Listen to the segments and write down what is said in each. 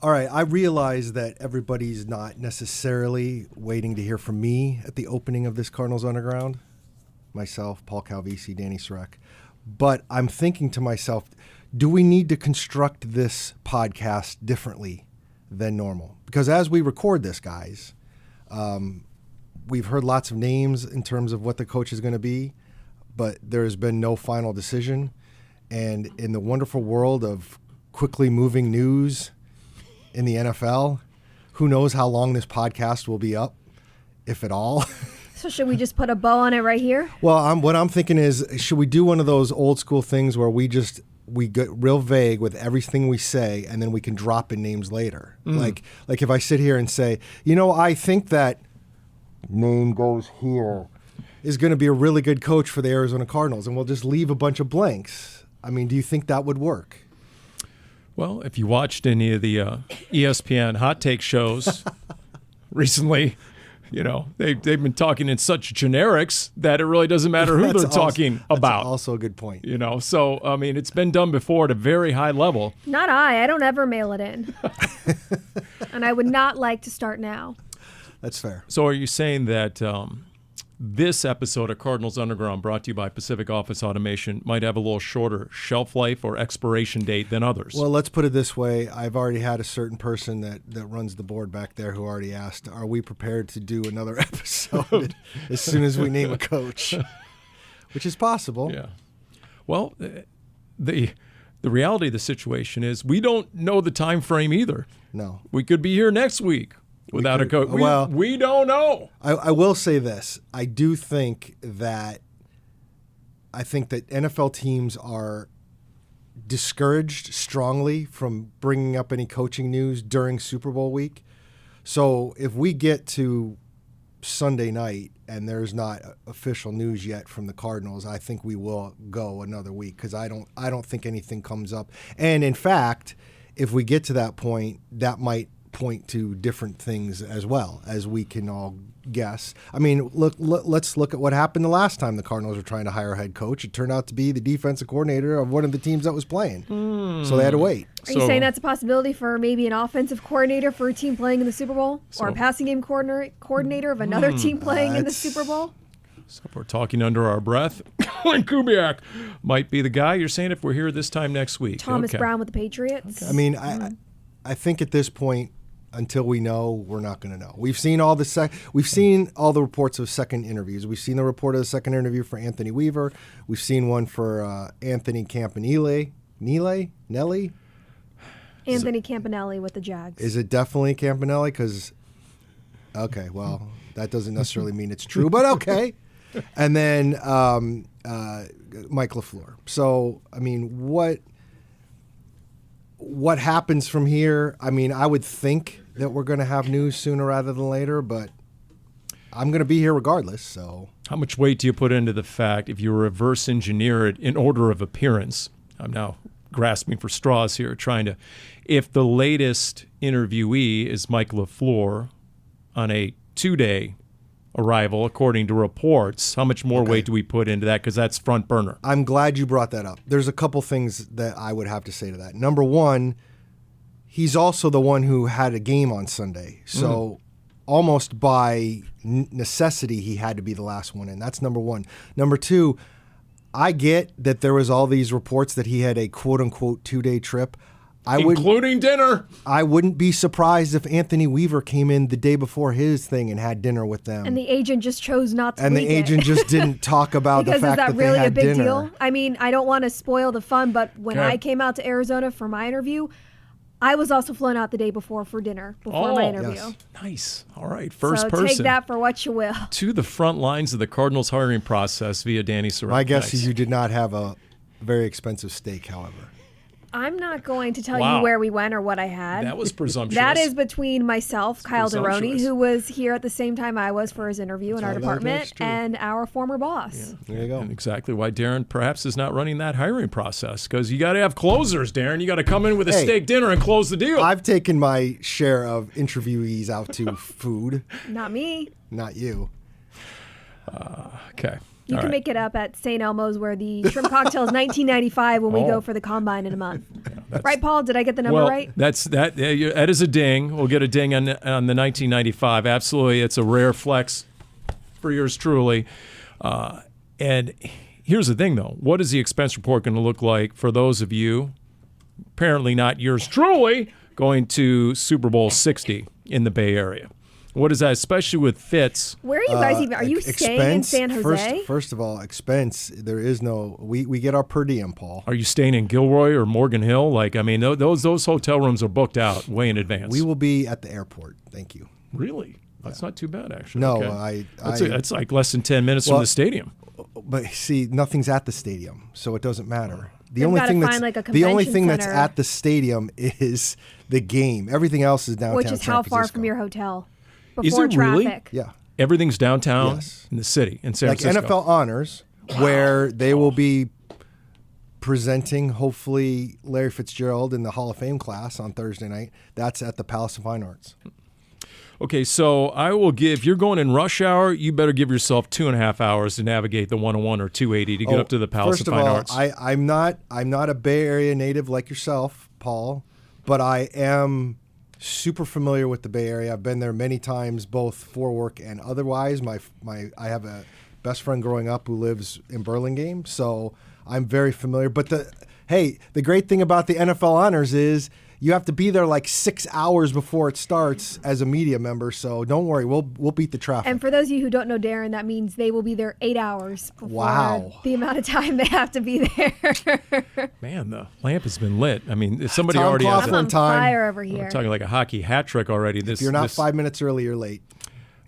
All right, I realize that everybody's not necessarily waiting to hear from me at the opening of this Cardinals Underground. Myself, Paul Calvisi, Dani, Sureck. But I'm thinking to myself, do we need to construct this podcast differently than normal? Because as we record this, guys, we've heard lots of names in terms of what the coach is going to be, but there has been no final decision. And in the wonderful world of quickly moving news in the NFL, who knows how long this podcast will be up, if at all. So should we just put a bow on it right here? Well, what I'm thinking is, should we do one of those old school things where we get real vague with everything we say, and then we can drop in names later? Like if I sit here and say, I think that name goes here is going to be a really good coach for the Arizona Cardinals, and we'll just leave a bunch of blanks. I mean, do you think that would work? Well, if you watched any of the ESPN hot take shows recently, they've been talking in such generics that it really doesn't matter who they're talking about. That's also a good point. So, I mean, it's been done before at a very high level. Not I don't ever mail it in. And I would not like to start now. That's fair. So are you saying that this episode of Cardinals Underground, brought to you by Pacific Office Automation, might have a little shorter shelf life or expiration date than others? Well, let's put it this way. I've already had a certain person that runs the board back there who already asked, are we prepared to do another episode as soon as we name a coach? Which is possible. Yeah. Well, the reality of the situation is we don't know the time frame either. No. We could be here next week without a coach. We don't know. I will say this. I think that NFL teams are discouraged strongly from bringing up any coaching news during Super Bowl week. So if we get to Sunday night and there's not official news yet from the Cardinals, I think we will go another week because I don't think anything comes up. And in fact, if we get to that point, that might point to different things as well, as we can all guess. I mean, let's look at what happened the last time the Cardinals were trying to hire a head coach. It turned out to be the defensive coordinator of one of the teams that was playing. So they had to wait. Are you saying that's a possibility for maybe an offensive coordinator for a team playing in the Super Bowl? Or a passing game coordinator of another team playing in the Super Bowl? So if we're talking under our breath, Kubiak might be the guy. You're saying if we're here this time next week. Thomas Brown with the Patriots. Okay. I mean, I think at this point, until we know, we're not going to know. We've seen all the reports of second interviews. We've seen the report of the second interview for Anthony Weaver. We've seen one for Anthony Campanile. Nelly? Anthony Campanile with the Jags. Is it definitely Campanile? Because, okay, well, that doesn't necessarily mean it's true, but okay. And then Mike LaFleur. So, I mean, what happens from here? I mean, I would think that we're going to have news sooner rather than later, but I'm going to be here regardless. So, how much weight do you put into the fact if you reverse engineer it in order of appearance? I'm now grasping for straws here, if the latest interviewee is Mike LaFleur on a 2-day arrival, according to reports, how much more weight do we put into that? Because that's front burner. I'm glad you brought that up. There's a couple things that I would have to say to that. Number one, he's also the one who had a game on Sunday. So almost by necessity, he had to be the last one in. That's number one. Number two, I get that there was all these reports that he had a quote-unquote 2-day trip. Including dinner. I wouldn't be surprised if Anthony Weaver came in the day before his thing and had dinner with them. And the agent just chose not to. And the agent just didn't talk about the fact that really they had dinner. Is that really a big deal? I mean, I don't want to spoil the fun, but when I came out to Arizona for my interview, I was also flown out the day before for dinner before my interview. Yes. Nice. All right. First so person. Take that for what you will. To the front lines of the Cardinals hiring process via Dani Sureck. My guess is you did not have a very expensive steak, however. I'm not going to tell you where we went or what I had. That was presumptuous. That is between myself, Kyle Daroni, who was here at the same time I was for his interview in our department, and our former boss. Yeah. There you go. And exactly why Darren perhaps is not running that hiring process, because you got to have closers, Darren. You got to come in with a steak dinner and close the deal. I've taken my share of interviewees out to food. Not me. Not you. Okay. You All can right. make it up at St. Elmo's where the shrimp cocktail is $19.95 when we go for the combine in a month. Right, Paul? Did I get the number right? That is a ding. We'll get a ding on the 1995. Absolutely. It's a rare flex for yours truly. And here's the thing, though. What is the expense report going to look like for those of you, apparently not yours truly, going to Super Bowl 60 in the Bay Area? What is that, especially with Fitz? Where are you guys even? Are you staying in San Jose? First of all, expense. There is no. We get our per diem, Paul. Are you staying in Gilroy or Morgan Hill? Like, I mean, those hotel rooms are booked out way in advance. We will be at the airport. Thank you. Really? That's not too bad, actually. No, Okay. That's like less than 10 minutes from the stadium. But see, nothing's at the stadium, so it doesn't matter. The They've only gotta thing find, that's like, a the only convention thing that's center. at the stadium is the game. Everything else is downtown. Which is San how far Francisco. from your hotel? Is Before it really? traffic. Yeah. Everything's downtown Yes. in the city, in San Like Francisco. NFL Honors, where they will be presenting, hopefully, Larry Fitzgerald in the Hall of Fame class on Thursday night. That's at the Palace of Fine Arts. Okay, so I will give, if you're going in rush hour, you better give yourself 2.5 hours to navigate the 101 or 280 to get up to the Palace of Fine Arts. I'm not a Bay Area native like yourself, Paul, but I am super familiar with the Bay Area. I've been there many times, both for work and otherwise. I have a best friend growing up who lives in Burlingame, so I'm very familiar. But the great thing about the NFL Honors is you have to be there like 6 hours before it starts as a media member. So don't worry, we'll beat the traffic. And for those of you who don't know Darren, that means they will be there 8 hours before Wow. the amount of time they have to be there. Man, the lamp has been lit. I mean, if somebody Tom already has Coughlin I'm on time. fire over we're here. talking like a hockey hat trick already. If you're not 5 minutes early, you're late.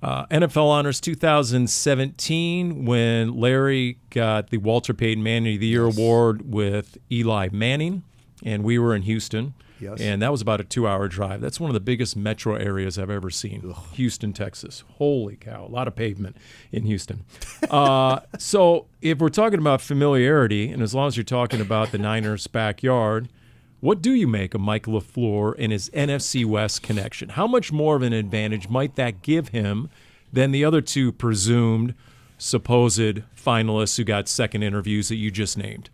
NFL Honors 2017 when Larry got the Walter Payton Man of the Year award with Eli Manning, and we were in Houston. Yes. And that was about a 2-hour drive. That's one of the biggest metro areas I've ever seen. Houston, Texas. Holy cow. A lot of pavement in Houston. So if we're talking about familiarity, and as long as you're talking about the Niners' backyard, what do you make of Mike LaFleur and his NFC West connection? How much more of an advantage might that give him than the other two presumed supposed finalists who got second interviews that you just named?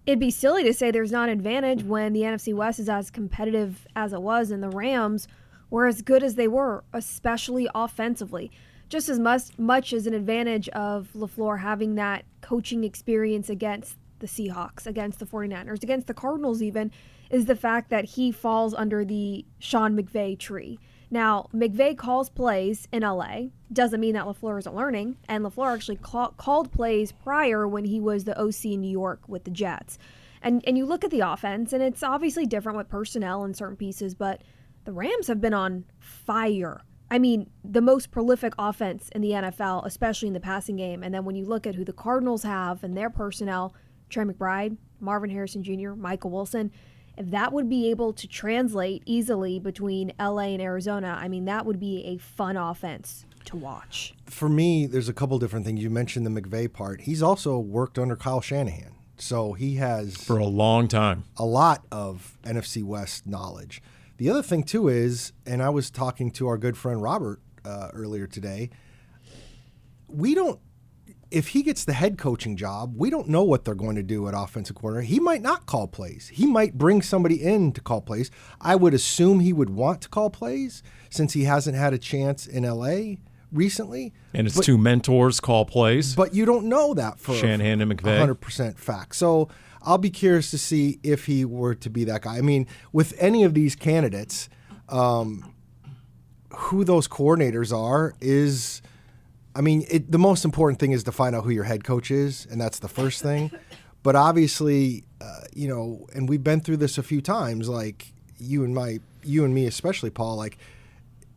It'd be silly to say there's not an advantage when the NFC West is as competitive as it was, and the Rams were as good as they were, especially offensively. Just as much as an advantage of LaFleur having that coaching experience against the Seahawks, against the 49ers, against the Cardinals even, is the fact that he falls under the Sean McVay tree. Now, McVay calls plays in LA. Doesn't mean that LaFleur isn't learning. And LaFleur actually called plays prior when he was the OC in New York with the Jets. And you look at the offense, and it's obviously different with personnel in certain pieces, but the Rams have been on fire. I mean, the most prolific offense in the NFL, especially in the passing game. And then when you look at who the Cardinals have and their personnel, Trey McBride, Marvin Harrison Jr., Michael Wilson, if that would be able to translate easily between LA and Arizona, I mean, that would be a fun offense to watch. For me, there's a couple different things. You mentioned the McVay part. He's also worked under Kyle Shanahan. So he has For a long time. a lot of NFC West knowledge. The other thing, too, is, and I was talking to our good friend Robert earlier today, if he gets the head coaching job, we don't know what they're going to do at offensive coordinator. He might not call plays. He might bring somebody in to call plays. I would assume he would want to call plays since he hasn't had a chance in L.A. recently. And his two mentors call plays. But you don't know that for Shanahan and McVay. 100% fact. So I'll be curious to see if he were to be that guy. I mean, with any of these candidates, who those coordinators are is... I mean, the most important thing is to find out who your head coach is, and that's the first thing. But obviously, and we've been through this a few times, like you and me especially, Paul, like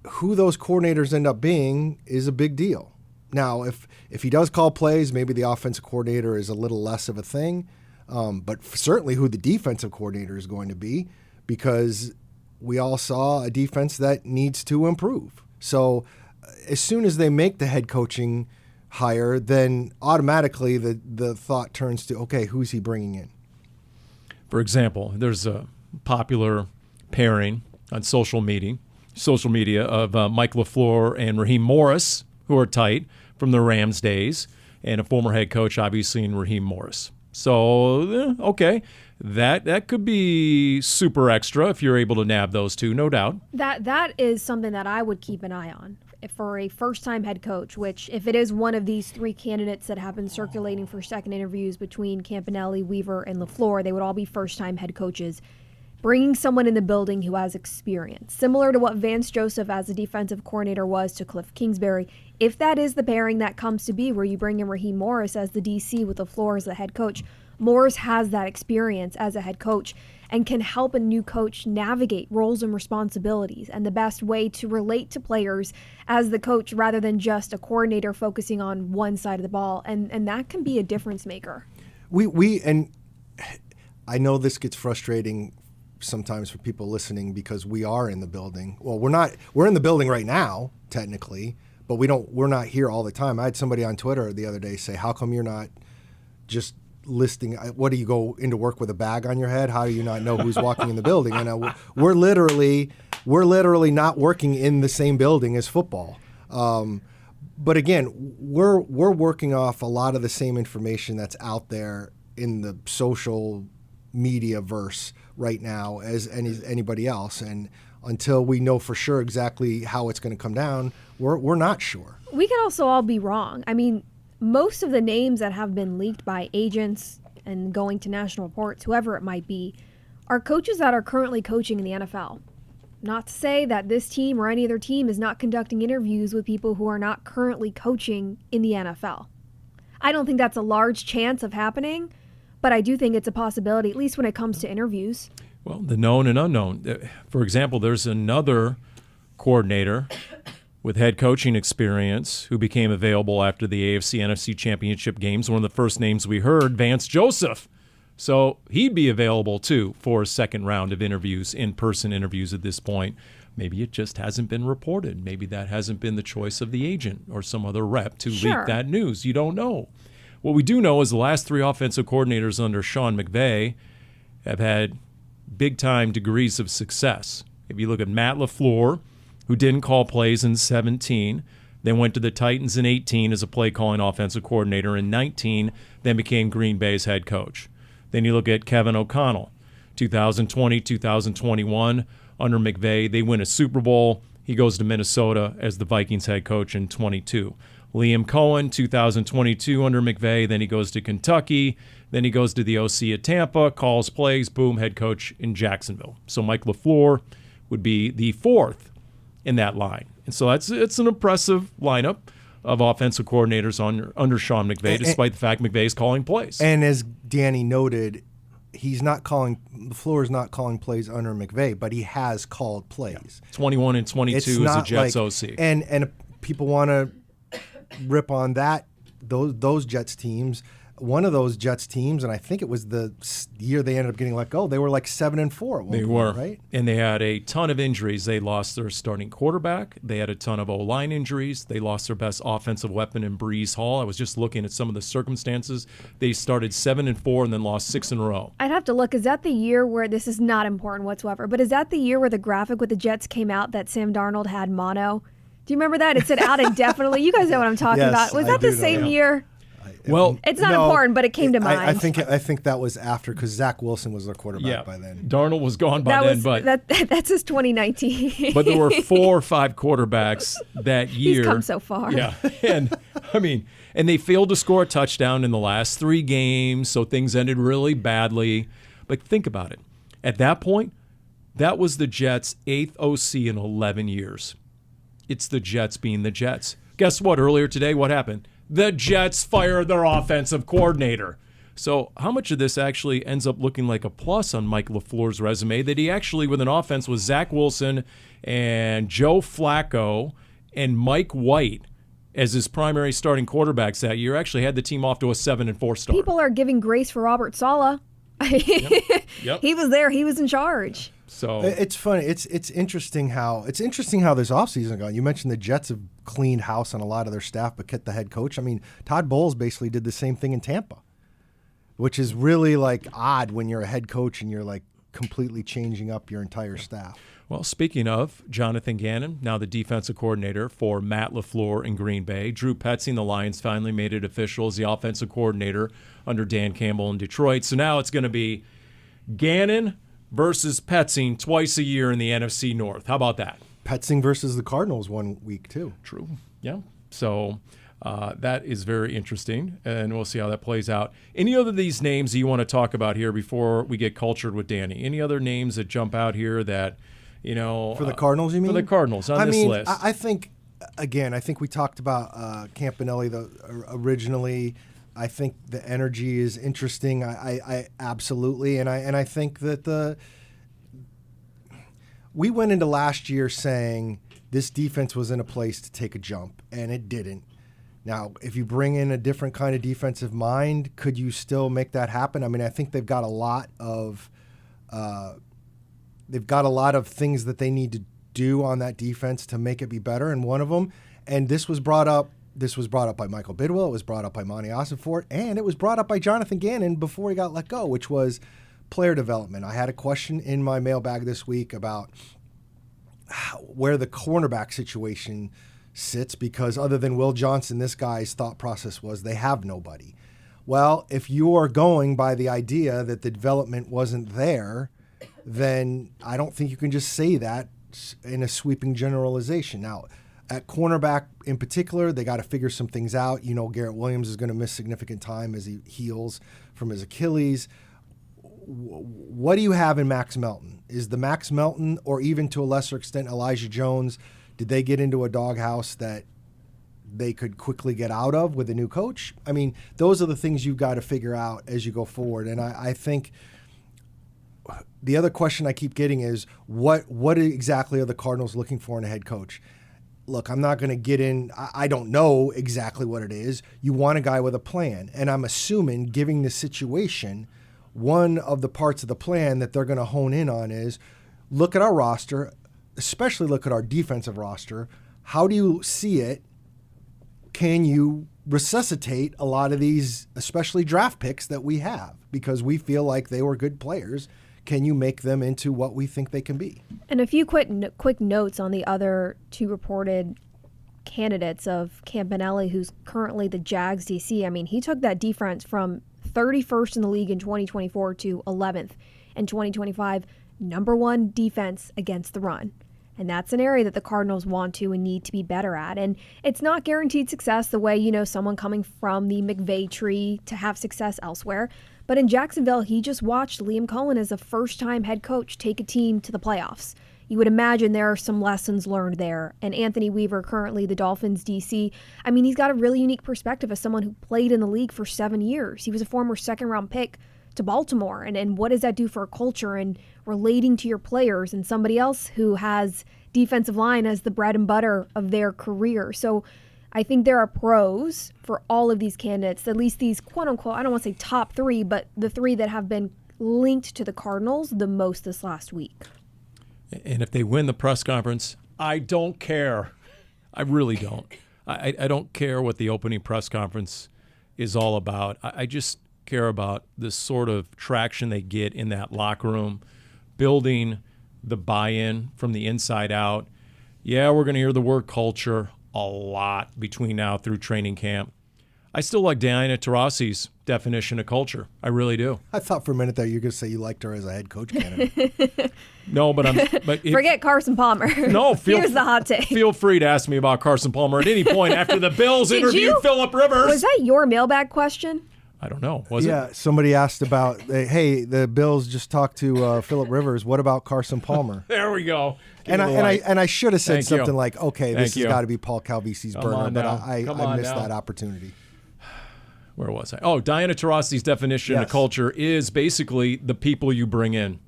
who those coordinators end up being is a big deal. Now, if he does call plays, maybe the offensive coordinator is a little less of a thing, but certainly who the defensive coordinator is going to be, because we all saw a defense that needs to improve. So as soon as they make the head coaching hire, then automatically the thought turns to, okay, who's he bringing in? For example, there's a popular pairing on social media of Mike LaFleur and Raheem Morris, who are tight from the Rams days. and a former head coach, obviously, in Raheem Morris. So, okay, that could be super extra if you're able to nab those two, no doubt. That is something that I would keep an eye on for a first-time head coach, which if it is one of these three candidates that have been circulating for second interviews between Campanile, Weaver, and LaFleur, they would all be first-time head coaches. Bringing someone in the building who has experience, similar to what Vance Joseph as a defensive coordinator was to Cliff Kingsbury. If that is the pairing that comes to be, where you bring in Raheem Morris as the DC with LaFleur as the head coach, Morris has that experience as a head coach and can help a new coach navigate roles and responsibilities and the best way to relate to players as the coach rather than just a coordinator focusing on one side of the ball. And that can be a difference maker. And I know this gets frustrating sometimes for people listening because we are in the building. Well, we're in the building right now, technically, but we're not here all the time. I had somebody on Twitter the other day say, how come you're not just listing, what do you go into work with a bag on your head? How do you not know who's walking in the building? And we're literally not working in the same building as football. But again, we're working off a lot of the same information that's out there in the social media verse right now as anybody else, and until we know for sure exactly how it's going to come down, we're not sure. We could also all be wrong. I mean, most of the names that have been leaked by agents and going to national reports, whoever it might be, are coaches that are currently coaching in the NFL. Not to say that this team or any other team is not conducting interviews with people who are not currently coaching in the NFL. I don't think that's a large chance of happening, but I do think it's a possibility, at least when it comes to interviews. Well, the known and unknown. For example, there's another coordinator with head coaching experience who became available after the AFC-NFC championship games. One of the first names we heard, Vance Joseph. So he'd be available, too, for a second round of interviews, in-person interviews at this point. Maybe it just hasn't been reported. Maybe that hasn't been the choice of the agent or some other rep to leak that news. You don't know. What we do know is the last three offensive coordinators under Sean McVay have had big-time degrees of success. If you look at Matt LaFleur, who didn't call plays in 17, then went to the Titans in 18 as a play-calling offensive coordinator in 19, then became Green Bay's head coach. Then you look at Kevin O'Connell, 2020, 2021, under McVay, they win a Super Bowl. He goes to Minnesota as the Vikings head coach in 22. Liam Cohen, 2022 under McVay, then he goes to Kentucky, then he goes to the OC at Tampa, calls plays, boom, head coach in Jacksonville. So Mike LaFleur would be the fourth in that line. And so it's an impressive lineup of offensive coordinators under Sean McVay, despite the fact McVay is calling plays. And as Dani noted, LaFleur is not calling plays under McVay, but he has called plays. Yeah. 21 and 22 as a Jets OC. And people want to rip on those Jets teams. One of those Jets teams, and I think it was the year they ended up getting let go, they were like 7-4 at one point, right? And they had a ton of injuries. They lost their starting quarterback. They had a ton of O-line injuries. They lost their best offensive weapon in Breece Hall. I was just looking at some of the circumstances. They started 7-4 and then lost 6 in a row. I'd have to look. Is that the year where, this is not important whatsoever, but is that the year where the graphic with the Jets came out that Sam Darnold had mono? Do you remember that? It said out indefinitely. You guys know what I'm talking about. Was that the same year? Well, it's not important, but it came to mind. I think that was after, because Zach Wilson was their quarterback by then. Darnold was gone by then, but that's his 2019. But there were 4 or 5 quarterbacks that year. He's come so far. Yeah, and they failed to score a touchdown in the last 3 games, so things ended really badly. But think about it. At that point, that was the Jets' 8th OC in 11 years. It's the Jets being the Jets. Guess what? Earlier today, what happened? The Jets fired their offensive coordinator. So how much of this actually ends up looking like a plus on Mike LaFleur's resume, that he actually, with an offense with Zach Wilson and Joe Flacco and Mike White as his primary starting quarterbacks that year, actually had the team off to a 7-4 start? People are giving grace for Robert Saleh. Yep. He was there. He was in charge. So it's funny. It's interesting how this offseason gone. You mentioned the Jets have cleaned house on a lot of their staff, but kept the head coach. I mean, Todd Bowles basically did the same thing in Tampa, which is really like odd when you're a head coach and you're like completely changing up your entire staff. Well, speaking of Jonathan Gannon, now the defensive coordinator for Matt LaFleur in Green Bay. Drew Petzing, the Lions, finally made it official as the offensive coordinator under Dan Campbell in Detroit. So now it's going to be Gannon versus Petzing twice a year in the NFC North. How about that? Petzing versus the Cardinals one week, too. True. Yeah. So that is very interesting, and we'll see how that plays out. Any other of these names that you want to talk about here before we get cultured with Dani? Any other names that jump out here that, for the Cardinals, you mean? For the Cardinals on this list. I think, again, we talked about Campanile originally. I think the energy is interesting. I absolutely, and I think that we went into last year saying this defense was in a place to take a jump, and it didn't. Now, if you bring in a different kind of defensive mind, could you still make that happen? I mean, I think they've got a lot of things that they need to do on that defense to make it be better, and one of them, and this was brought up by Michael Bidwell, it was brought up by Monty Ossenfort, and it was brought up by Jonathan Gannon before he got let go, which was player development. I had a question in my mailbag this week about where the cornerback situation sits, because other than Will Johnson, this guy's thought process was they have nobody. Well, if you are going by the idea that the development wasn't there, then I don't think you can just say that in a sweeping generalization. Now, at cornerback in particular, they got to figure some things out. Garrett Williams is going to miss significant time as he heals from his Achilles. What do you have in Max Melton? Is the Max Melton, or even to a lesser extent Elijah Jones, did they get into a doghouse that they could quickly get out of with a new coach? I mean, those are the things you've got to figure out as you go forward. And I think the other question I keep getting is, what exactly are the Cardinals looking for in a head coach? Look, I'm not going to get in. I don't know exactly what it is. You want a guy with a plan. And I'm assuming, given the situation, one of the parts of the plan that they're going to hone in on is look at our roster, especially look at our defensive roster. How do you see it? Can you resuscitate a lot of these, especially draft picks that we have? Because we feel like they were good players. Can you make them into what we think they can be? And a few quick notes on the other two reported candidates of Campanile, who's currently the Jags DC. I mean, he took that defense from 31st in the league in 2024 to 11th in 2025, number one defense against the run. And that's an area that the Cardinals want to and need to be better at. And it's not guaranteed success the way, someone coming from the McVay tree to have success elsewhere. But in Jacksonville, he just watched Liam Cohen as a first-time head coach take a team to the playoffs. You would imagine there are some lessons learned there. And Anthony Weaver, currently the Dolphins DC, I mean, he's got a really unique perspective as someone who played in the league for 7 years. He was a former second-round pick to Baltimore. And what does that do for a culture and relating to your players, and somebody else who has defensive line as the bread and butter of their career? So I think there are pros for all of these candidates, at least these quote-unquote, I don't want to say top three, but the three that have been linked to the Cardinals the most this last week. And if they win the press conference, I don't care. I really don't. I don't care what the opening press conference is all about. I just care about the sort of traction they get in that locker room, building the buy-in from the inside out. Yeah, we're going to hear the word culture a lot between now through training camp. I still like Diana Taurasi's definition of culture. I really do. I thought for a minute that you were going to say you liked her as a head coach candidate. No, but forget Carson Palmer. No, here's the hot take. Feel free to ask me about Carson Palmer at any point after the Bills interview Phillip Rivers. Was that your mailbag question? I don't know. Was it? Yeah, somebody asked about, hey, the Bills just talked to Phillip Rivers. What about Carson Palmer? There we go. And I should have said something like, okay, this has got to be Paul Calvisi's burner, but I missed that opportunity. Where was I? Oh, Diana Taurasi's definition of culture is basically the people you bring in.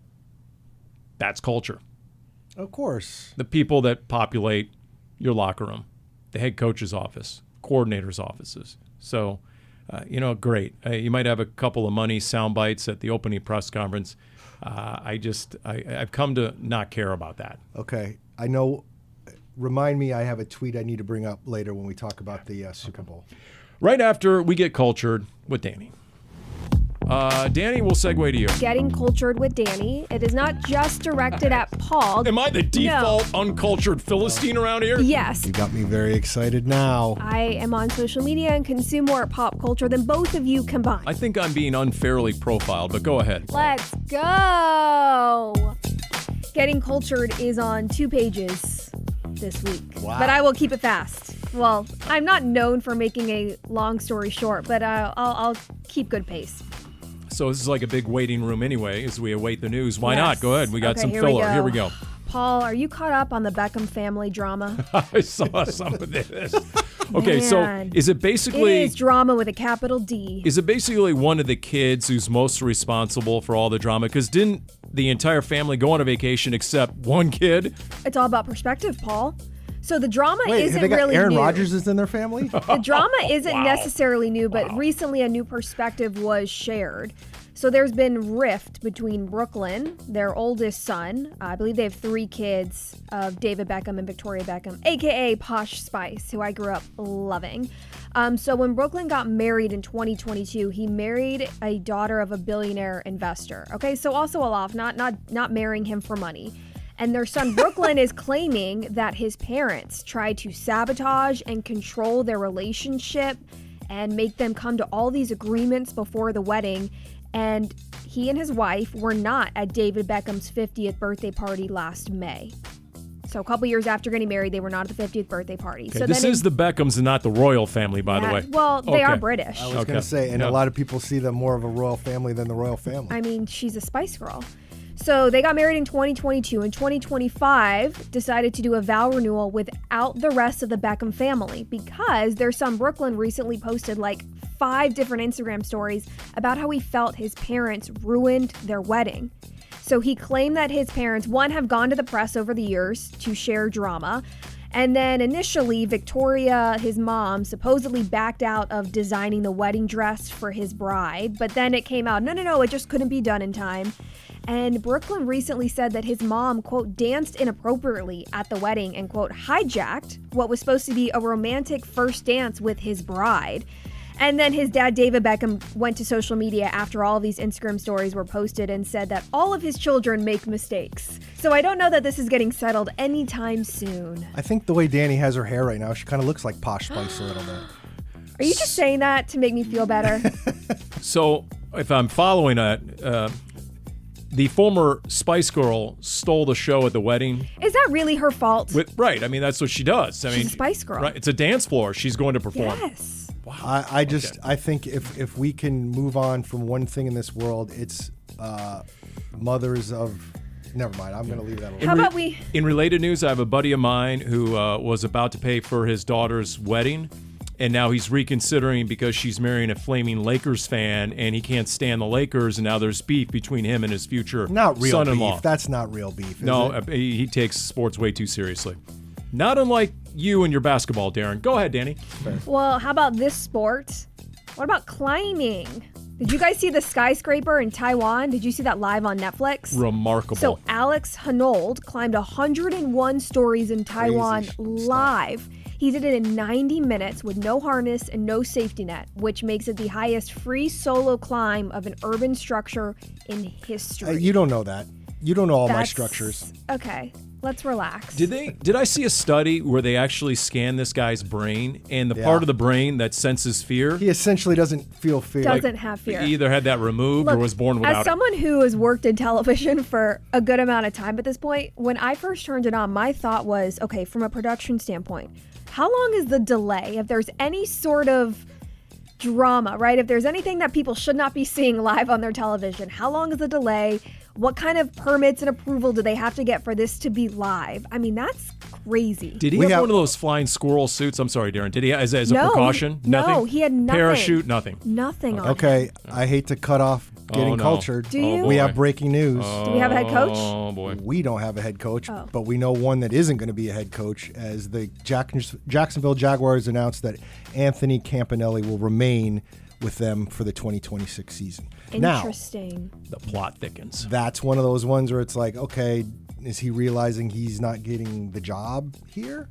That's culture. Of course. The people that populate your locker room, the head coach's office, coordinator's offices. So, great. You might have a couple of money sound bites at the opening press conference. I've come to not care about that. Okay. I know. Remind me, I have a tweet I need to bring up later when we talk about the Super Bowl. Right after we get cultured with Dani. Dani, we'll segue to you. Getting Cultured with Dani. It is not just directed at Paul. Am I the default uncultured Philistine around here? Yes. You got me very excited now. I am on social media and consume more pop culture than both of you combined. I think I'm being unfairly profiled, but go ahead. Let's go. Getting Cultured is on 2 pages this week. Wow. But I will keep it fast. Well, I'm not known for making a long story short, but I'll keep good pace. So this is like a big waiting room anyway, as we await the news. Why Yes. not? Go ahead. We got Okay, some here filler. Here we go. Paul, are you caught up on the Beckham family drama? I saw some of this. Okay, so Man. is it basically... It is drama with a capital D. Is it basically one of the kids who's most responsible for all the drama? Because didn't the entire family go on a vacation except one kid? It's all about perspective, Paul. So the drama Wait, isn't have they got really Aaron new. Rodgers is in their family? The drama isn't necessarily new, but recently a new perspective was shared. So there's been rift between Brooklyn, their oldest son. I believe they have 3 kids of David Beckham and Victoria Beckham, aka Posh Spice, who I grew up loving. So when Brooklyn got married in 2022, he married a daughter of a billionaire investor. Okay, so also Alaf, not marrying him for money. And their son Brooklyn is claiming that his parents tried to sabotage and control their relationship and make them come to all these agreements before the wedding. And he and his wife were not at David Beckham's 50th birthday party last May. So a couple years after getting married, they were not at the 50th birthday party. Okay, So this then is the Beckhams and not the royal family, by the way. Well, they are Okay. British. I was Okay. going to say, and Yeah. a lot of people see them more of a royal family than the royal family. I mean, she's a Spice Girl. So they got married in 2022. In 2025, decided to do a vow renewal without the rest of the Beckham family because their son Brooklyn recently posted like 5 different Instagram stories about how he felt his parents ruined their wedding. So he claimed that his parents, one, have gone to the press over the years to share drama. And then initially, Victoria, his mom, supposedly backed out of designing the wedding dress for his bride. But then it came out, no, it just couldn't be done in time. And Brooklyn recently said that his mom, quote, danced inappropriately at the wedding and, quote, hijacked what was supposed to be a romantic first dance with his bride. And then his dad, David Beckham, went to social media after all of these Instagram stories were posted and said that all of his children make mistakes. So I don't know that this is getting settled anytime soon. I think the way Dani has her hair right now, she kind of looks like Posh Spice a little bit. Are you just saying that to make me feel better? So if I'm following that, the former Spice Girl stole the show at the wedding. Is that really her fault? Right. I mean, that's what she does. I She's mean, a Spice Girl. Right. It's a dance floor. She's going to perform. Yes. I think if we can move on from one thing in this world, it's mothers of. Never mind. I'm going to leave that alone. How about we? In related news, I have a buddy of mine who was about to pay for his daughter's wedding, and now he's reconsidering because she's marrying a flaming Lakers fan, and he can't stand the Lakers, and now there's beef between him and his future Not real son-in-law. beef. That's not real beef. Is No, it? he takes sports way too seriously. Not unlike you and your basketball, Darren. Go ahead, Dani. Well, how about this sport? What about climbing? Did you guys see the skyscraper in Taiwan? Did you see that live on Netflix? Remarkable. So Alex Hanold climbed 101 stories in Taiwan Crazy live. He did it in 90 minutes with no harness and no safety net, which makes it the highest free solo climb of an urban structure in history. You don't know that. You don't know all my That's- structures. Okay, let's relax. Did I see a study where they actually scanned this guy's brain, and the Yeah. part of the brain that senses fear He essentially doesn't feel fear. Doesn't have fear. he either had that removed or Look, was born without as someone who has worked in television for a good amount of time at this point, when I first turned it on, my thought was, okay, from a production standpoint, how long is the delay? If there's any sort of drama, right? If there's anything that people should not be seeing live on their television, how long is the delay? What kind of permits and approval do they have to get for this to be live? I mean, that's crazy. Did he We have have- one of those flying squirrel suits? I'm sorry, Darren. Did he as a No, precaution? no, Nothing. he had nothing. Parachute, nothing. Nothing on Okay, it. I hate to cut off getting Oh, no. cultured. Do you? Oh, We boy. have breaking news. Do we have a head coach? Oh boy. We don't have a head coach, Oh. but we know one that isn't going to be a head coach as the Jacksonville Jaguars announced that Anthony Campanile will remain with them for the 2026 season. Now, Interesting. The plot thickens. that's one of those ones where it's like, okay, is he realizing he's not getting the job here?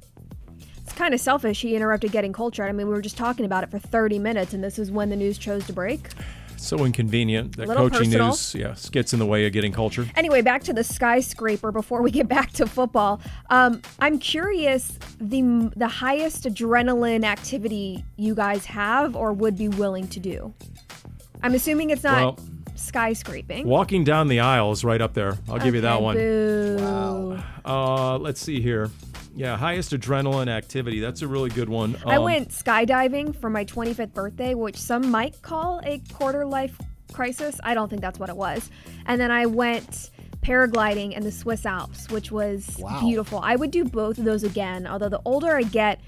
It's kind of selfish he interrupted getting culture. I mean, we were just talking about it for 30 minutes, and this is when the news chose to break. So inconvenient that Little coaching personal. news gets in the way of getting culture. Anyway, back to the skyscraper before we get back to football. I'm curious the highest adrenaline activity you guys have or would be willing to do. I'm assuming it's not skyscraping. Walking down the aisle is right up there. I'll give you that one. Boo. Wow. Let's see here. Yeah, highest adrenaline activity. That's a really good one. I went skydiving for my 25th birthday, which some might call a quarter-life crisis. I don't think that's what it was. And then I went paragliding in the Swiss Alps, which was beautiful. I would do both of those again, although the older I get,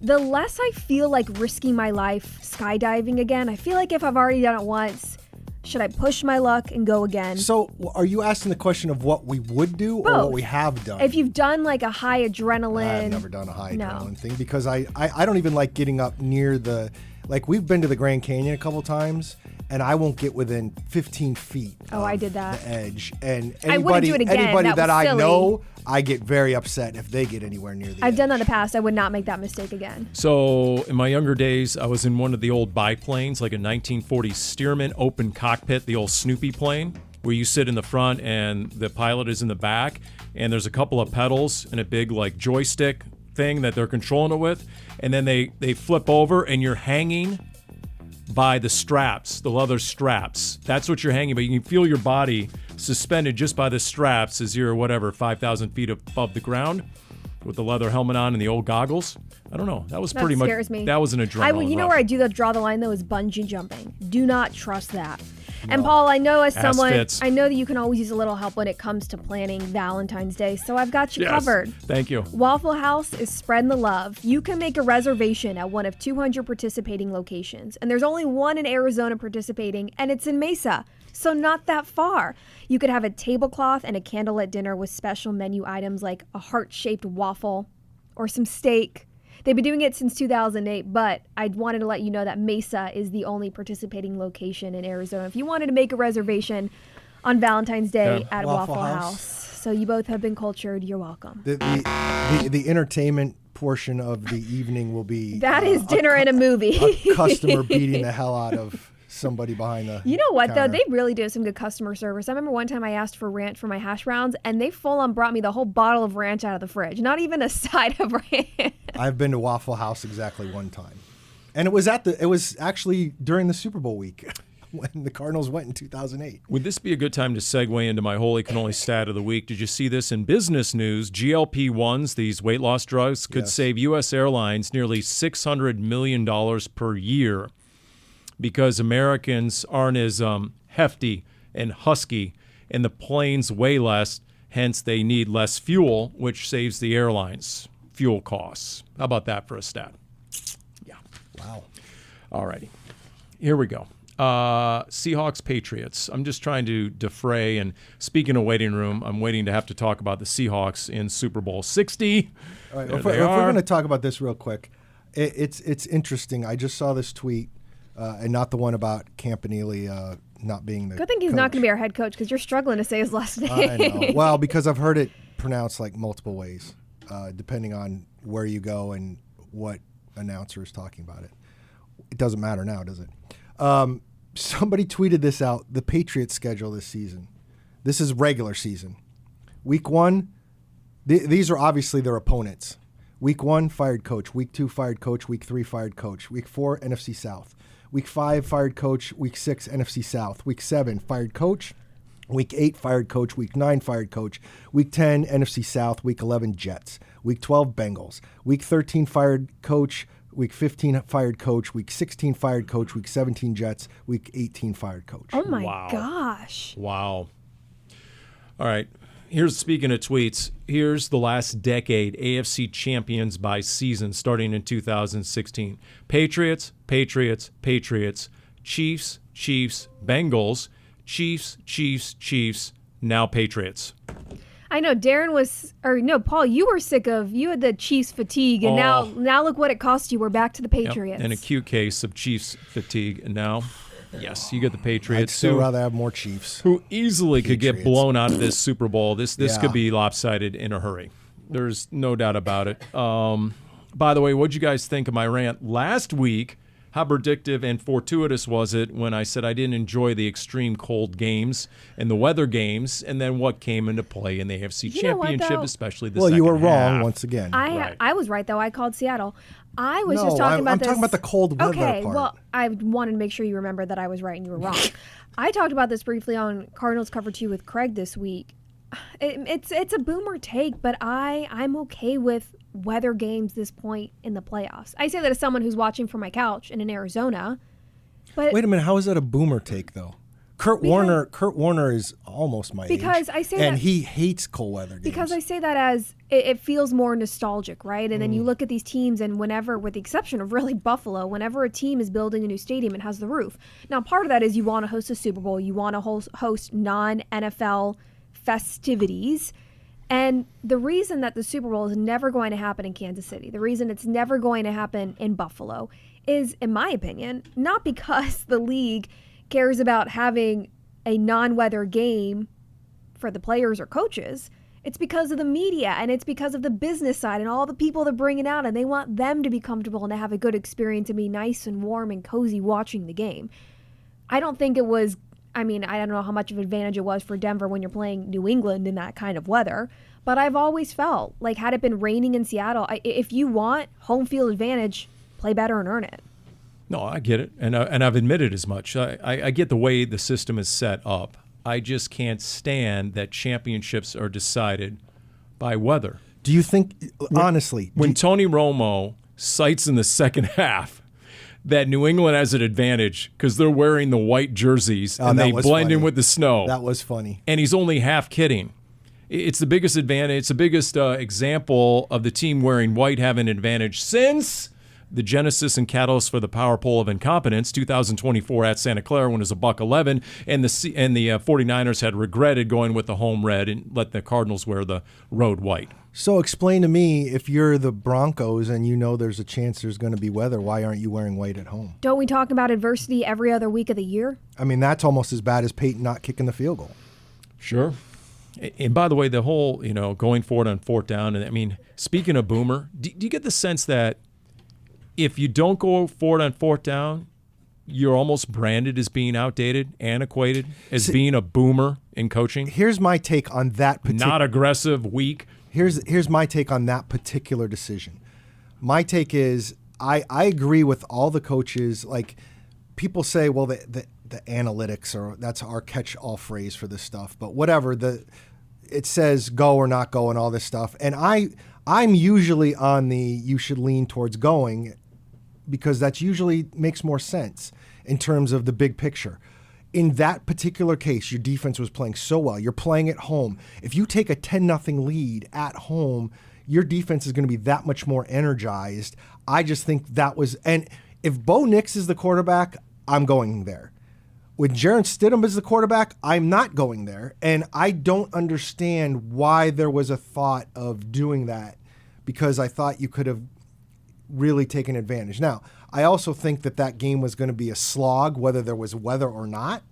the less I feel like risking my life skydiving again. I feel like if I've already done it once, should I push my luck and go again? So are you asking the question of what we would do or what we have done? If you've done like a high adrenaline. I've never done a high adrenaline thing because I don't even like getting up near the, like we've been to the Grand Canyon a couple times and I won't get within 15 feet of I did that. the edge. And I wouldn't do it again. anybody That that was I silly. know, I get very upset if they get anywhere near the edge. I've done that in the past. I would not make that mistake again. So in my younger days, I was in one of the old biplanes, like a 1940s Stearman open cockpit, the old Snoopy plane, where you sit in the front and the pilot is in the back, and there's a couple of pedals and a big like joystick thing that they're controlling it with, and then they flip over and you're hanging by the straps, the leather straps. That's what you're hanging by. You can feel your body suspended just by the straps as you're, 5,000 feet above the ground with the leather helmet on and the old goggles. I don't know. That was pretty much. Scares me. That was an adrenaline You know rush. where I do draw the line though is bungee jumping. Do not trust that. And Paul, I know as someone, fits. I know that you can always use a little help when it comes to planning Valentine's Day, so I've got you covered. Thank you. Waffle House is spreading the love. You can make a reservation at one of 200 participating locations, and there's only one in Arizona participating, and it's in Mesa, so not that far. You could have a tablecloth and a candlelit dinner with special menu items like a heart-shaped waffle or some steak. They've been doing it since 2008, but I wanted to let you know that Mesa is the only participating location in Arizona. If you wanted to make a reservation on Valentine's Day at Waffle Waffle House. House. So you both have been cultured. You're welcome. The entertainment portion of the evening will be That is dinner and a movie. a customer beating the hell out of somebody behind the You know what, counter. though? They really do some good customer service. I remember one time I asked for ranch for my hash browns, and they full-on brought me the whole bottle of ranch out of the fridge. Not even a side of ranch. I've been to Waffle House exactly one time. And it was actually during the Super Bowl week when the Cardinals went in 2008. Would this be a good time to segue into my holy cannoli stat of the week? Did you see this in business news? GLP-1s, these weight loss drugs, could save U.S. airlines nearly $600 million per year because Americans aren't as hefty and husky, and the planes weigh less, hence they need less fuel, which saves the airlines fuel costs. How about that for a stat? Yeah. Wow. All righty. Here we go. Seahawks Patriots. I'm just trying to defray, and speaking of waiting room, I'm waiting to have to talk about the Seahawks in Super Bowl 60. All right, There if they we're are. going to talk about this real quick, it's interesting. I just saw this tweet, and not the one about Campanile not being the Good thing he's not going to be our head coach because you're struggling to say his last name. I know. Well, because I've heard it pronounced like multiple ways, depending on where you go and what announcer is talking about it. It doesn't matter now, does it? Somebody tweeted this out, the Patriots schedule this season. This is regular season. Week 1, these are obviously their opponents. Week 1, fired coach. Week 2, fired coach. Week 3, fired coach. Week 4, NFC South. Week 5, fired coach. Week 6, NFC South. Week 7, fired coach. Week 8, fired coach. Week 9, fired coach. Week 10, NFC South. Week 11, Jets. Week 12, Bengals. Week 13, fired coach. Week 15, fired coach. Week 16, fired coach. Week 17, Jets. Week 18, fired coach. Oh, my Wow. gosh. Wow. All right. Speaking of tweets, here's the last decade AFC champions by season starting in 2016. Patriots, Patriots, Patriots, Chiefs, Chiefs, Bengals, Chiefs, Chiefs, Chiefs, now Patriots. I know Darren Paul, you were you had the Chiefs fatigue, and now look what it cost you. We're back to the Yep, Patriots. an acute case of Chiefs fatigue. And now, yes, you get the I'd Patriots still rather have more Chiefs. who easily could get Patriots. blown out of this Super Bowl. This Yeah. could be lopsided in a hurry. There's no doubt about it. By the way, what'd you guys think of my rant last week how predictive and fortuitous was it when I said I didn't enjoy the extreme cold games and the weather games, and then what came into play in the AFC You know what, Championship, though? especially the Well, second you were wrong half. once again. Right. I was right, though. I called Seattle. I was No, just talking about I'm this. talking about the cold weather Okay, part. well, I wanted to make sure you remember that I was right and you were wrong. I talked about this briefly on Cardinals Cover 2 with Craig this week. It's a boomer take, but I'm okay with weather games this point in the playoffs. I say that as someone who's watching from my couch and in Arizona. But Wait a minute, how is that a boomer take though? Kurt Warner is almost my age. Because I say and that- he hates cold weather games. Because I say that as it feels more nostalgic, right? And then you look at these teams, and whenever, with the exception of really Buffalo, whenever a team is building a new stadium, it has the roof. Now, part of that is you want to host a Super Bowl, you want to host non-NFL festivities. And the reason that the Super Bowl is never going to happen in Kansas City, the reason it's never going to happen in Buffalo is, in my opinion, not because the league cares about having a non-weather game for the players or coaches. It's because of the media, and it's because of the business side and all the people they're bringing out, and they want them to be comfortable and to have a good experience and be nice and warm and cozy watching the game. I don't think it was, I don't know how much of an advantage it was for Denver when you're playing New England in that kind of weather, but I've always felt like had it been raining in Seattle, if you want home field advantage, play better and earn it. No, I get it, and I've admitted as much. I get the way the system is set up. I just can't stand that championships are decided by weather. Do you think, honestly, When Tony Romo cites in the second half that New England has an advantage because they're wearing the white jerseys and that they was blend in funny. with the snow. that was funny. And he's only half kidding. It's the biggest advantage. It's the biggest example of the team wearing white having an advantage since the genesis and catalyst for the power pole of incompetence, 2024 at Santa Clara when it was $1.11, and the 49ers had regretted going with the home red and let the Cardinals wear the road white. So explain to me, if you're the Broncos and you know there's a chance there's going to be weather, why aren't you wearing white at home? Don't we talk about adversity every other week of the year? I mean, that's almost as bad as Peyton not kicking the field goal. Sure. And by the way, the whole, going forward on fourth down, and speaking of boomer, do you get the sense that if you don't go forward on fourth down, you're almost branded as being outdated, antiquated, as being a boomer in coaching? Here's my take on that Not aggressive, weak. Here's my take on that particular decision. My take is I agree with all the coaches. Like, people say, well, the analytics, or that's our catch-all phrase for this stuff. But whatever, it says go or not go and all this stuff. And I'm usually on the you should lean towards going, because that's usually makes more sense in terms of the big picture. In that particular case, your defense was playing so well. You're playing at home. If you take a 10-0 lead at home, your defense is going to be that much more energized. I just think that was, and if Bo Nix is the quarterback, I'm going there. With Jarrett Stidham as the quarterback, I'm not going there. And I don't understand why there was a thought of doing that, because I thought you could have really taken advantage. Now, I also think that game was going to be a slog, whether there was weather or not,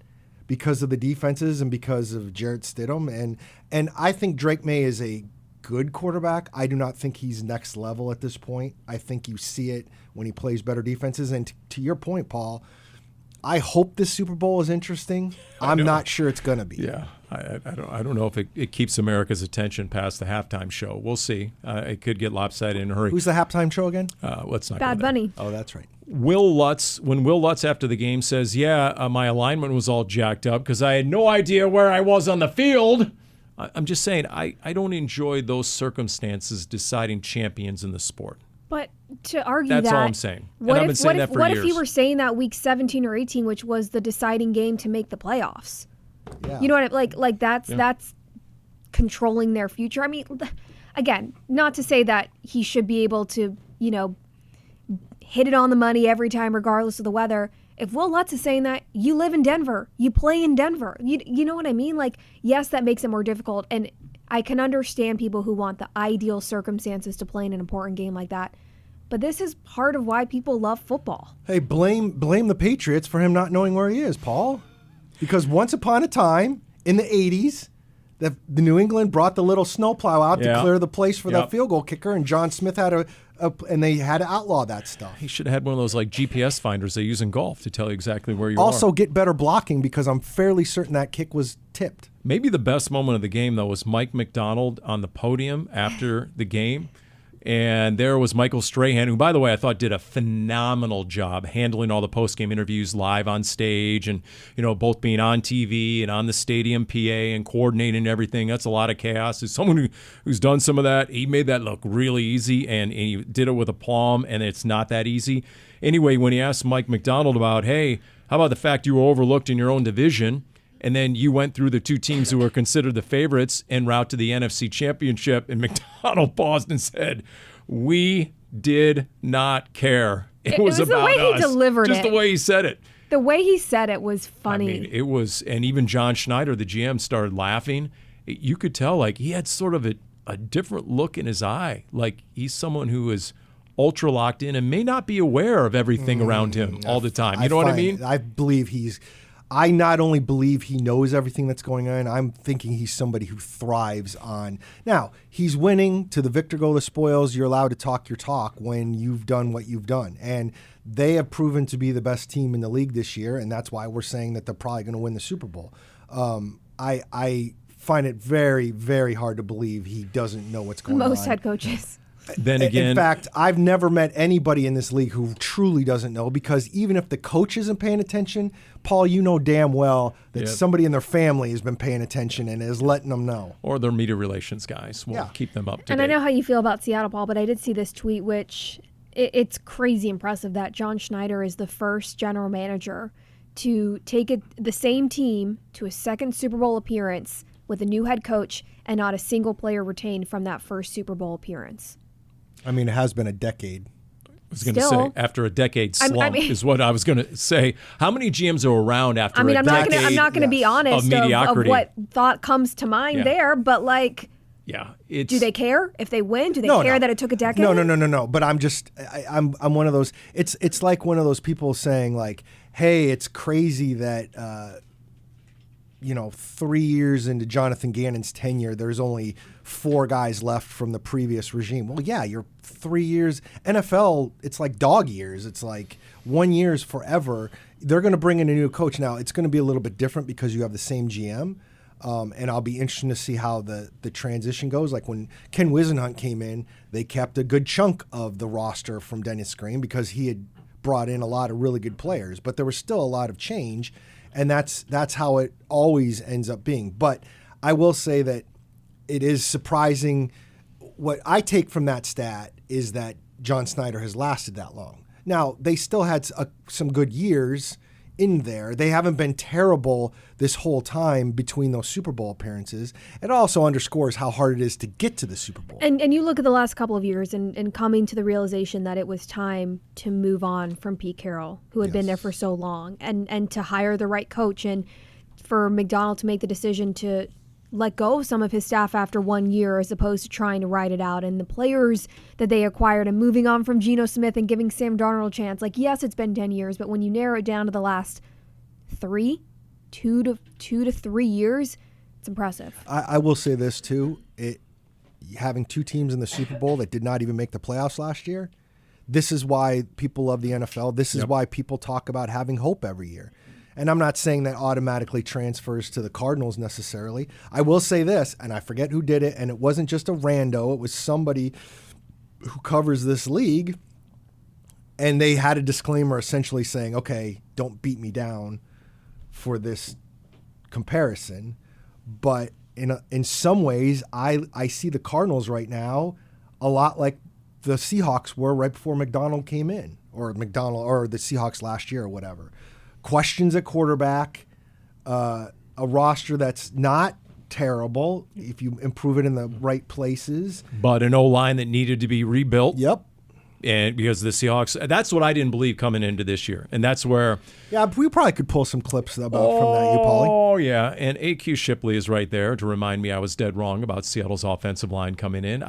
because of the defenses and because of Jarrett Stidham. And I think Drake May is a good quarterback. I do not think he's next level at this point. I think you see it when he plays better defenses. And to your point, Paul, I hope this Super Bowl is interesting. I'm not sure it's going to be. Yeah, I don't know if it keeps America's attention past the halftime show. We'll see. It could get lopsided in a hurry. Who's the halftime show again? Let's not Bad go there. Bunny. Oh, that's right. Will Lutz, when Will Lutz after the game says, my alignment was all jacked up because I had no idea where I was on the field. I'm just saying, I don't enjoy those circumstances deciding champions in the sport. But to argue That's that, all I'm saying. And What I've if, been saying what that if, for what years. if you were saying that week 17 or 18, which was the deciding game to make the playoffs? Yeah. You know what like that's controlling their future. I mean, again, not to say that he should be able to, hit it on the money every time regardless of the weather. If Will Lutz is saying that, you live in Denver, you play in Denver. You know what I mean? Like, yes, that makes it more difficult, and I can understand people who want the ideal circumstances to play in an important game like that. But this is part of why people love football. Hey, blame the Patriots for him not knowing where he is, Paul. Because once upon a time in the 80s, The New England brought the little snowplow out to clear the place for that field goal kicker, and John Smith had and they had to outlaw that stuff. He should have had one of those like GPS finders they use in golf to tell you exactly where you are. Also, get better blocking because I'm fairly certain that kick was tipped. Maybe the best moment of the game, though, was Mike McDonald on the podium after the game. And there was Michael Strahan, who, by the way, I thought did a phenomenal job handling all the post-game interviews live on stage and, both being on TV and on the stadium PA and coordinating everything. That's a lot of chaos. As someone who's done some of that, he made that look really easy, and he did it with aplomb, and it's not that easy. Anyway, when he asked Mike McDonald about, hey, how about the fact you were overlooked in your own division, and then you went through the two teams who were considered the favorites en route to the NFC Championship, and McDonald paused and said, "We did not care. It was about the way us." he delivered Just it. the way he said it. The way he said it was funny. I mean, it was, and even John Schneider, the GM, started laughing. You could tell, like, he had sort of a different look in his eye. Like, he's someone who is ultra locked in and may not be aware of everything around him all the time. You know what I mean? I not only believe he knows everything that's going on, I'm thinking he's somebody who thrives on. Now, he's winning. To the victor go the spoils. You're allowed to talk your talk when you've done what you've done. And they have proven to be the best team in the league this year, and that's why we're saying that they're probably going to win the Super Bowl. I find it very, very hard to believe he doesn't know what's going on. Most head coaches. Then again, in fact, I've never met anybody in this league who truly doesn't know, because even if the coach isn't paying attention, Paul, you know damn well that somebody in their family has been paying attention and is letting them know. Or their media relations guys will keep them up to date. And I know how you feel about Seattle, Paul, but I did see this tweet, which it's crazy impressive that John Schneider is the first general manager to take the same team to a second Super Bowl appearance with a new head coach and not a single player retained from that first Super Bowl appearance. I mean, it has been a decade. I was going to say, after a decade slump is what I was going to say. How many GMs are around after a decade I'm not going to be honest of what thought comes to mind there, but like, do they care if they win? Do they care that it took a decade? No. But I'm one of those. It's like one of those people saying like, hey, it's crazy that 3 years into Jonathan Gannon's tenure, there's only 4 guys left from the previous regime. Well, yeah, you're 3 years. NFL, it's like dog years. It's like 1 year is forever. They're going to bring in a new coach. Now, it's going to be a little bit different because you have the same GM, and I'll be interested to see how the transition goes. Like when Ken Wisenhunt came in, they kept a good chunk of the roster from Dennis Green because he had brought in a lot of really good players, but there was still a lot of change. And that's how it always ends up being. But I will say that it is surprising. What I take from that stat is that John Schneider has lasted that long. Now, they still had some good years in there. They haven't been terrible this whole time between those Super Bowl appearances. It also underscores how hard it is to get to the Super Bowl. And you look at the last couple of years and coming to the realization that it was time to move on from Pete Carroll, who had been there for so long, and to hire the right coach, and for McDonald to make the decision to let go of some of his staff after 1 year as opposed to trying to ride it out, and the players that they acquired and moving on from Geno Smith and giving Sam Darnold a chance. Like, yes, it's been 10 years, but when you narrow it down to the last 2 to 3 years, it's impressive. I will say this too. Having 2 teams in the Super Bowl that did not even make the playoffs last year, this is why people love the NFL. This is why people talk about having hope every year. And I'm not saying that automatically transfers to the Cardinals necessarily. I will say this, and I forget who did it, and it wasn't just a rando. It was somebody who covers this league, and they had a disclaimer essentially saying, okay, don't beat me down for this comparison. But in some ways, I see the Cardinals right now a lot like the Seahawks were right before McDonald came in, or the Seahawks last year or whatever. Questions at quarterback, a roster that's not terrible if you improve it in the right places. But an O-line that needed to be rebuilt. Yep. And because the Seahawks, that's what I didn't believe coming into this year. And that's where... Yeah, we probably could pull some clips from that, you, Paulie. Oh, yeah. And A.Q. Shipley is right there to remind me I was dead wrong about Seattle's offensive line coming in.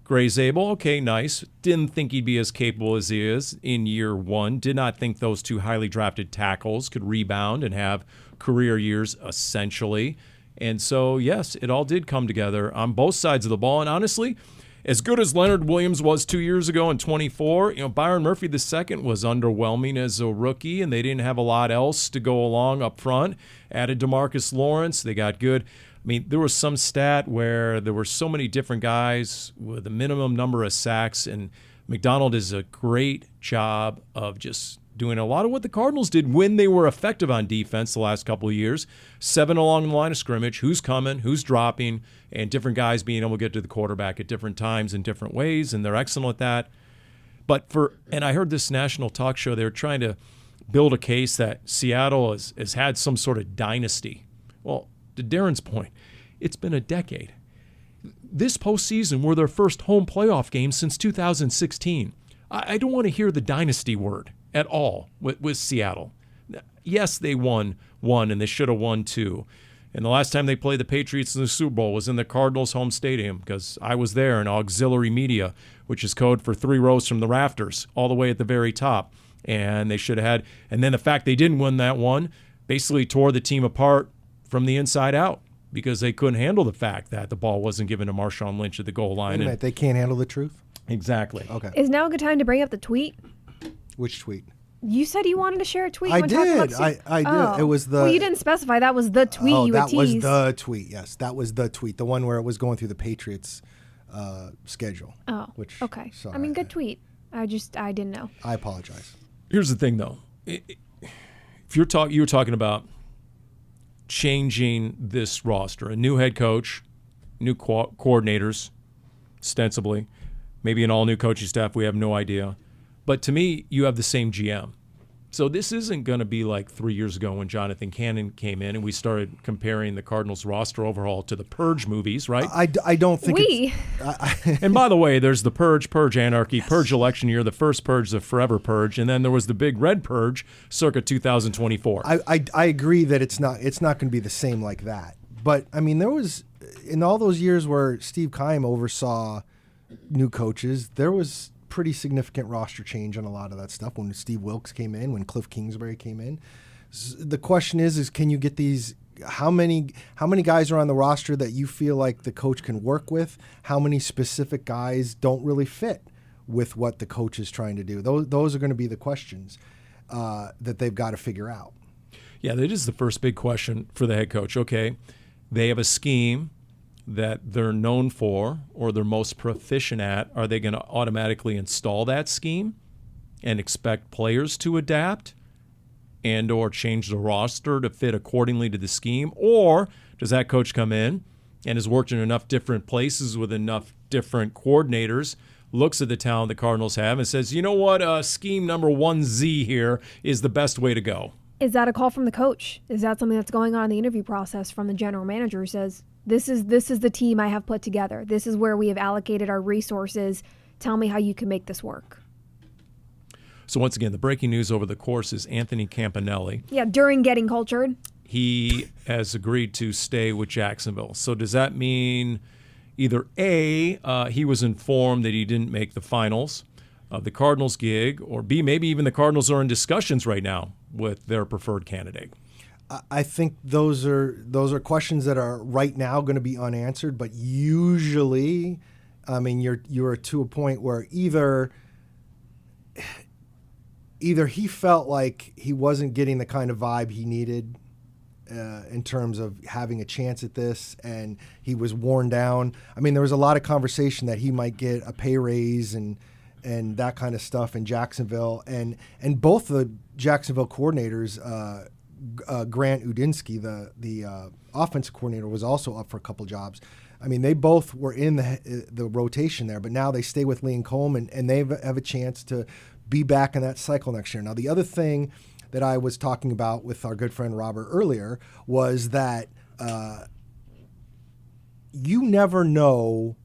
Gray Zabel, okay, nice. Didn't think he'd be as capable as he is in year one. Did not think those 2 highly drafted tackles could rebound and have career years, essentially. And so, yes, it all did come together on both sides of the ball. And honestly, as good as Leonard Williams was 2 years ago in 24, Byron Murphy II was underwhelming as a rookie, and they didn't have a lot else to go along up front. Added DeMarcus Lawrence. They got good. I mean, there was some stat where there were so many different guys with a minimum number of sacks, and McDonald does a great job of just doing a lot of what the Cardinals did when they were effective on defense the last couple of years. 7 along the line of scrimmage, who's coming, who's dropping, and different guys being able to get to the quarterback at different times in different ways, and they're excellent at that. And I heard this national talk show, they were trying to build a case that Seattle has had some sort of dynasty. Well, to Darren's point, it's been a decade. This postseason were their first home playoff game since 2016. I don't want to hear the dynasty word at all with Seattle. Yes, they won one, and they should have won 2. And the last time they played the Patriots in the Super Bowl was in the Cardinals' home stadium, because I was there in auxiliary media, which is code for 3 rows from the rafters, all the way at the very top. And they should have had. And then the fact they didn't win that one basically tore the team apart from the inside out, because they couldn't handle the fact that the ball wasn't given to Marshawn Lynch at the goal line. Wait a minute, they can't handle the truth? Exactly. Okay. Is now a good time to bring up the tweet? Which tweet? You said you wanted to share a tweet. I when talking did. about I did. Oh. It was the. Well, you didn't specify. That was the tweet you would that was tease. the tweet. Yes, that was the tweet. The one where it was going through the Patriots schedule. Oh, which, okay. So I mean, good tweet. I didn't know. I apologize. Here's the thing, though. If you were talking about changing this roster, a new head coach, new coordinators, ostensibly, maybe an all-new coaching staff, we have no idea. But to me, you have the same GM. So this isn't going to be like 3 years ago when Jonathan Cannon came in and we started comparing the Cardinals roster overhaul to the Purge movies, right? I don't think And by the way, there's the Purge Anarchy, yes. Purge Election Year, the first Purge, the Forever Purge, and then there was the Big Red Purge circa 2024. I agree that it's not going to be the same like that. But, I mean, there was, in all those years where Steve Keim oversaw new coaches, there was pretty significant roster change on a lot of that stuff. When Steve Wilkes came in, when Cliff Kingsbury came in, the question is can you get these? How many guys are on the roster that you feel like the coach can work with? How many specific guys don't really fit with what the coach is trying to do? Those are going to be the questions that they've got to figure out. Yeah, that is the first big question for the head coach. Okay, they have a scheme that they're known for or they're most proficient at. Are they going to automatically install that scheme and expect players to adapt and or change the roster to fit accordingly to the scheme? Or does that coach come in and has worked in enough different places with enough different coordinators, looks at the talent the Cardinals have and says, you know what, scheme number 1Z here is the best way to go? Is that a call from the coach? Is that something that's going on in the interview process from the general manager who says, this is the team I have put together. This is where we have allocated our resources. Tell me how you can make this work. So once again, the breaking news over the course is Anthony Campanile. Yeah, during getting cultured. He has agreed to stay with Jacksonville. So does that mean either A, he was informed that he didn't make the finals of the Cardinals gig, or B, maybe even the Cardinals are in discussions right now with their preferred candidate? I think those are questions that are right now going to be unanswered, but usually, I mean, you're to a point where either he felt like he wasn't getting the kind of vibe he needed in terms of having a chance at this, and he was worn down. I mean, there was a lot of conversation that he might get a pay raise and that kind of stuff in Jacksonville, and both the Jacksonville coordinators. Grant Udinsky, the offensive coordinator, was also up for a couple jobs. I mean, they both were in the rotation there, but now they stay with Liam Coleman, and they have a chance to be back in that cycle next year. Now, the other thing that I was talking about with our good friend Robert earlier was that you never know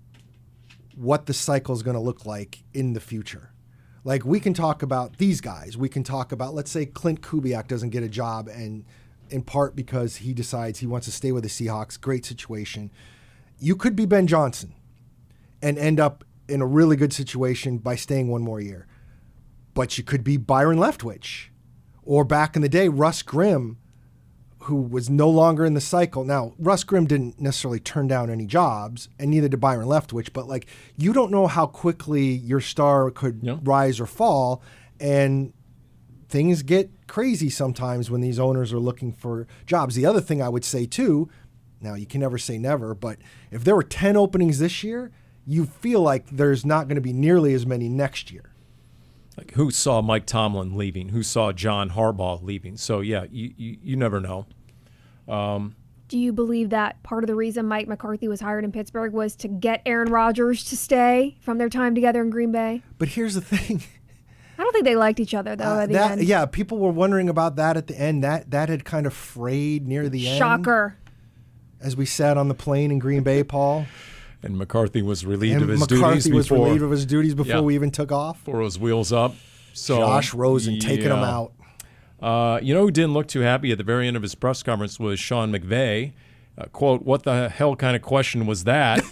what the cycle is going to look like in the future. Like, we can talk about these guys. We can talk about, let's say Clint Kubiak doesn't get a job, and in part because he decides he wants to stay with the Seahawks. Great situation. You could be Ben Johnson and end up in a really good situation by staying one more year. But you could be Byron Leftwich, or back in the day, Russ Grimm, who was no longer in the cycle. Now, Russ Grimm didn't necessarily turn down any jobs, and neither did Byron Leftwich, but like you don't know how quickly your star could rise or fall, and things get crazy sometimes when these owners are looking for jobs. The other thing I would say too, now you can never say never, but if there were 10 openings this year, you feel like there's not going to be nearly as many next year. Like who saw Mike Tomlin leaving? Who saw John Harbaugh leaving? So, yeah, you never know. Do you believe that part of the reason Mike McCarthy was hired in Pittsburgh was to get Aaron Rodgers to stay from their time together in Green Bay? But here's the thing. I don't think they liked each other, though, at the end. Yeah, people were wondering about that at the end. That had kind of frayed near the end. Shocker. As we sat on the plane in Green Bay, Paul. And McCarthy was relieved of his McCarthy duties before. was relieved of his duties before we even took off. Before his wheels up. So Josh Rosen taking him out. You know who didn't look too happy at the very end of his press conference was Sean McVay. Quote, "What the hell kind of question was that?"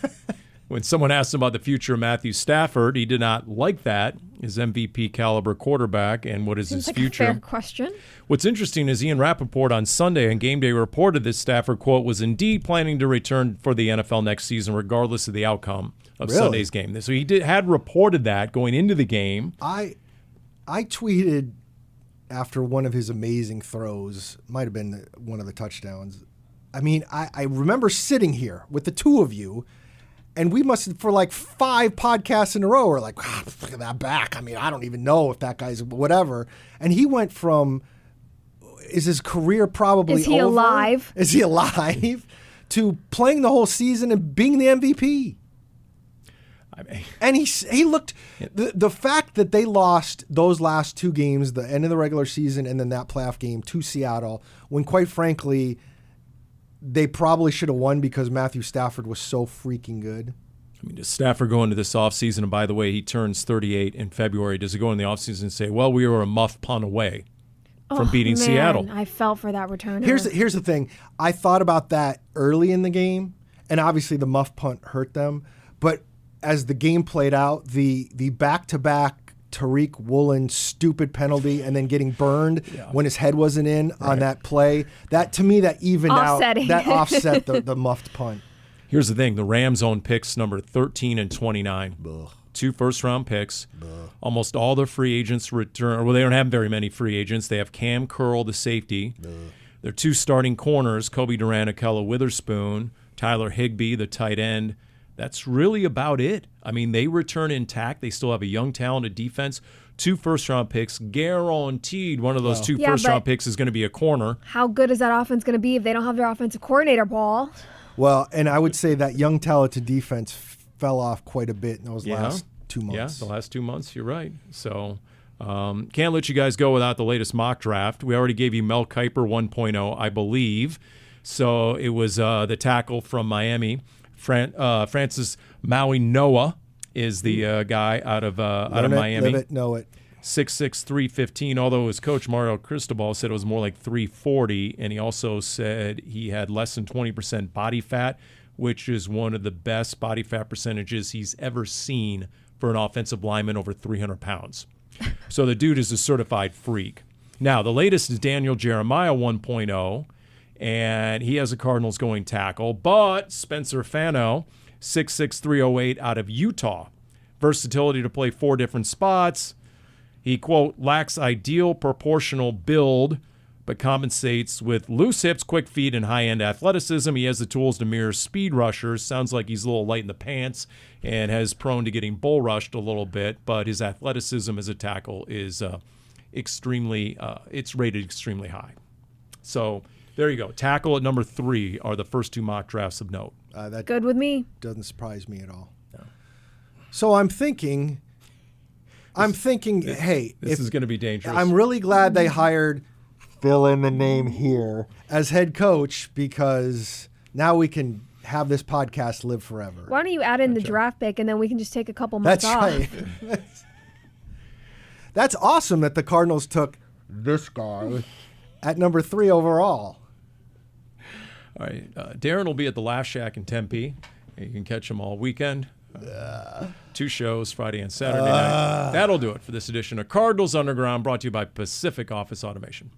When someone asked him about the future of Matthew Stafford, he did not like that, his MVP caliber quarterback, and what is Seems his like future. A fair question. What's interesting is Ian Rappaport on Sunday on Game Day reported that Stafford, quote, was indeed planning to return for the NFL next season, regardless of the outcome of Sunday's game. So he had reported that going into the game. I tweeted after one of his amazing throws, might have been one of the touchdowns. I mean, I remember sitting here with the two of you, and we must have, for like 5 podcasts in a row, we're like, look at that back. I mean, I don't even know if that guy's whatever. And he went from, is his career probably over? Is he alive? Is he alive? To playing the whole season and being the MVP. I mean, and he looked, the fact that they lost those last 2 games, the end of the regular season and then that playoff game to Seattle, when quite frankly, they probably should have won because Matthew Stafford was so freaking good. I mean, does Stafford go into this offseason, and by the way, he turns 38 in February, does he go in the offseason and say, well, we were a muff punt away from beating Seattle? I felt for that returner. Here's the thing. I thought about that early in the game, and obviously the muff punt hurt them. But as the game played out, the back-to-back Tariq Woolen stupid penalty and then getting burned when his head wasn't in on that play, that to me, that evened Offsetting. out. That offset the muffed punt. Here's the thing. The Rams own picks number 13 and 29. Ugh. 2 first-round picks. Ugh. Almost all the free agents return. Well, they don't have very many free agents. They have Cam Curl, the safety. Ugh. Their 2 starting corners, Kobe Durant, Akella Witherspoon, Tyler Higbee, the tight end. That's really about it. I mean, they return intact. They still have a young, talented defense. 2 first-round picks, guaranteed. One of those 2 first-round picks is going to be a corner. How good is that offense going to be if they don't have their offensive coordinator, Paul? Well, and I would say that young, talented defense fell off quite a bit in those last 2 months. Yeah, the last 2 months, you're right. So can't let you guys go without the latest mock draft. We already gave you Mel Kiper 1.0, I believe. So it was the tackle from Miami. Francis Maui Noah is the guy out of Miami. Live it, know it. 6'6", 315, although his coach, Mario Cristobal, said it was more like 340, and he also said he had less than 20% body fat, which is one of the best body fat percentages he's ever seen for an offensive lineman over 300 pounds. So the dude is a certified freak. Now, the latest is Daniel Jeremiah 1.0, and he has a Cardinals going tackle, but Spencer Fano, 6'6", 308 out of Utah. Versatility to play 4 different spots. He, quote, lacks ideal proportional build, but compensates with loose hips, quick feet, and high-end athleticism. He has the tools to mirror speed rushers. Sounds like he's a little light in the pants and has prone to getting bull rushed a little bit, but his athleticism as a tackle is it's rated extremely high. So there you go. Tackle at number 3 are the first 2 mock drafts of note. That Good with me. doesn't surprise me at all. No. So I'm thinking, hey, This is going to be dangerous. I'm really glad they hired, fill in the name here, as head coach, because now we can have this podcast live forever. Why don't you add in the draft pick and then we can just take a couple months That's off? right. That's awesome that the Cardinals took this guy at number 3 overall. All right. Darren will be at the Laugh Shack in Tempe. You can catch him all weekend. 2 shows, Friday and Saturday night. That'll do it for this edition of Cardinals Underground, brought to you by Pacific Office Automation.